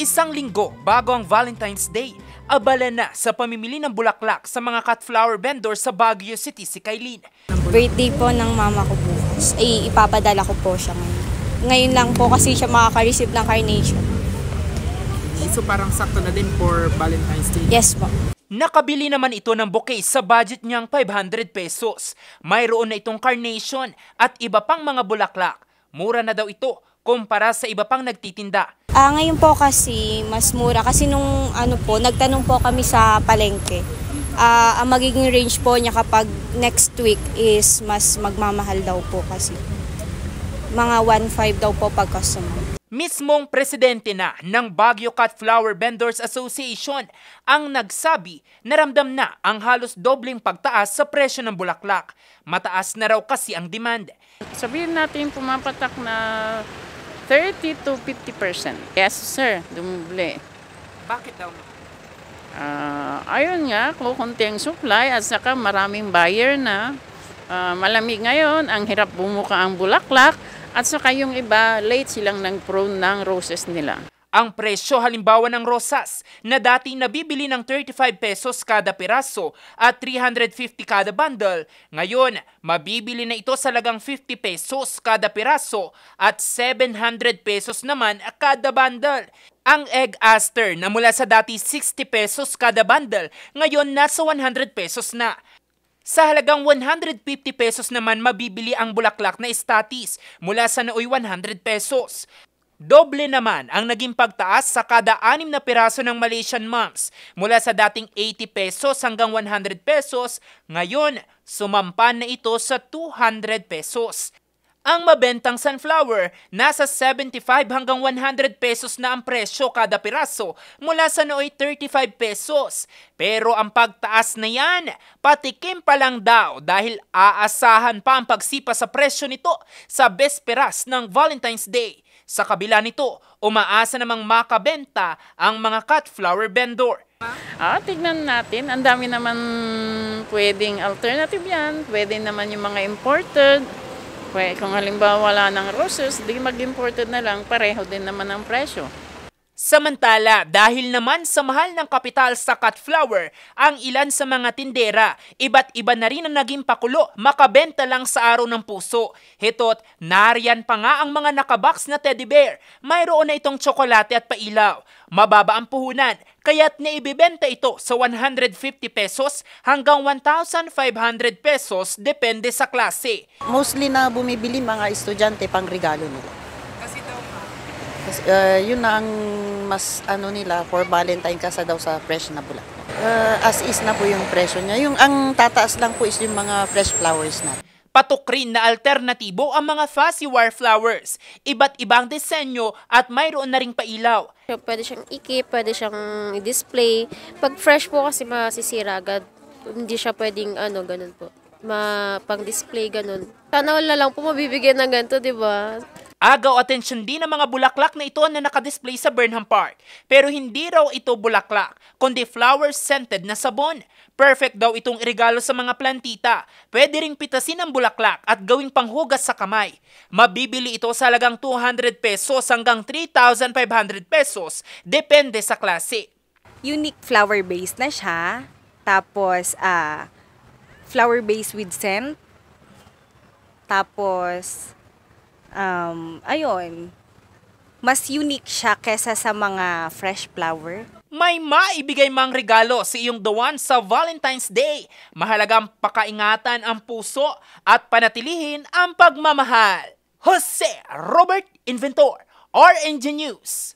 Isang linggo bago ang Valentine's Day, abala na sa pamimili ng bulaklak sa mga cut flower vendor sa Baguio City si Kylene. Birthday po ng mama ko bukas. Ipapadala ko po siya ngayon. Ngayon lang po kasi siya makaka-receive ng carnation. So parang sakto na din for Valentine's Day? Yes po. Nakabili naman ito ng bouquet sa budget niyang 500 pesos. Mayroon na itong carnation at iba pang mga bulaklak. Mura na daw ito kumpara sa iba pang nagtitinda. Ngayon po kasi mas mura kasi nung nagtanong po kami sa palengke. Ang magiging range po niya kapag next week is mas magmamahal daw po kasi. Mga 1.5 daw po pag customer. Mismong presidente na ng Baguio Cut Flower Vendors Association ang nagsabi na ramdam na ang halos dobleng pagtaas sa presyo ng bulaklak. Mataas na raw kasi ang demand. Sabihin natin pumapatak na 30 to 50%. Yes sir, dumble. Bakit daw? Ayun nga, kukunti ang supply at saka maraming buyer na. Malamig ngayon, ang hirap bumuka ang bulaklak. At saka yung iba, late silang nag-prune ng roses nila. Ang presyo halimbawa ng rosas na dati nabibili ng 35 pesos kada piraso at 350 kada bundle, ngayon mabibili na ito sa lagang 50 pesos kada piraso at 700 pesos naman kada bundle. Ang egg aster na mula sa dati 60 pesos kada bundle, ngayon nasa 100 pesos na. Sa halagang 150 pesos naman mabibili ang bulaklak na statis mula sa nooy 100 pesos. Doble naman ang naging pagtaas sa kada 6 na piraso ng Malaysian mums. Mula sa dating 80 pesos hanggang 100 pesos, ngayon sumampan na ito sa 200 pesos. Ang mabentang sunflower, nasa 75 hanggang 100 pesos na ang presyo kada piraso mula sa nooy 35 pesos. Pero ang pagtaas na yan, patikim pa lang daw dahil aasahan pa ang pagsipa sa presyo nito sa besperas ng Valentine's Day. Sa kabila nito, umaasa namang makabenta ang mga cut flower vendor. Tignan natin, ang dami naman pwedeng alternative yan, pwede naman yung mga imported. Kung halimbawa wala ng roses, di mag-imported na lang, pareho din naman ang presyo. Samantala, dahil naman sa mahal ng kapital sa cut flower, ang ilan sa mga tindera, iba't iba na rin ang naging pakulo, makabenta lang sa araw ng puso. Hito't, nariyan pa nga ang mga nakabox na teddy bear. Mayroon na itong tsokolate at pailaw. Mababa ang puhunan, kaya't naibibenta ito sa 150 pesos hanggang 1,500 pesos depende sa klase. Mostly na bumibili mga estudyante pang regalo nila. Yun na ang mas nila for Valentine kasi daw sa fresh na bulaklak. As is na po yung presyo niya. Yung ang tataas lang po is yung mga fresh flowers na. Patok rin na alternatibo ang mga fussy wire flowers. Iba't ibang disenyo at mayroon na ring pailaw. Pwede siyang ikip, pwede siyang i-display. Pag fresh po kasi masisira agad. Hindi siya pwedeng ganun po. Pang-display ganun. Sana wala lang po mabibigyan ng ganito, di ba? Agaw atensyon din ang mga bulaklak na ito na nakadisplay sa Burnham Park. Pero hindi raw ito bulaklak, kundi flower-scented na sabon. Perfect daw itong irigalo sa mga plantita. Pwede ring pitasin ang bulaklak at gawing panghugas sa kamay. Mabibili ito sa halagang 200 pesos hanggang 3,500 pesos, depende sa klase. Unique flower base na siya. Tapos, flower base with scent. Tapos, mas unique siya kesa sa mga fresh flower. May maibigay mang regalo si iyong the one sa Valentine's Day. Mahalagang pakaingatan ang puso at panatilihin ang pagmamahal. Jose Robert Inventor, RNG News.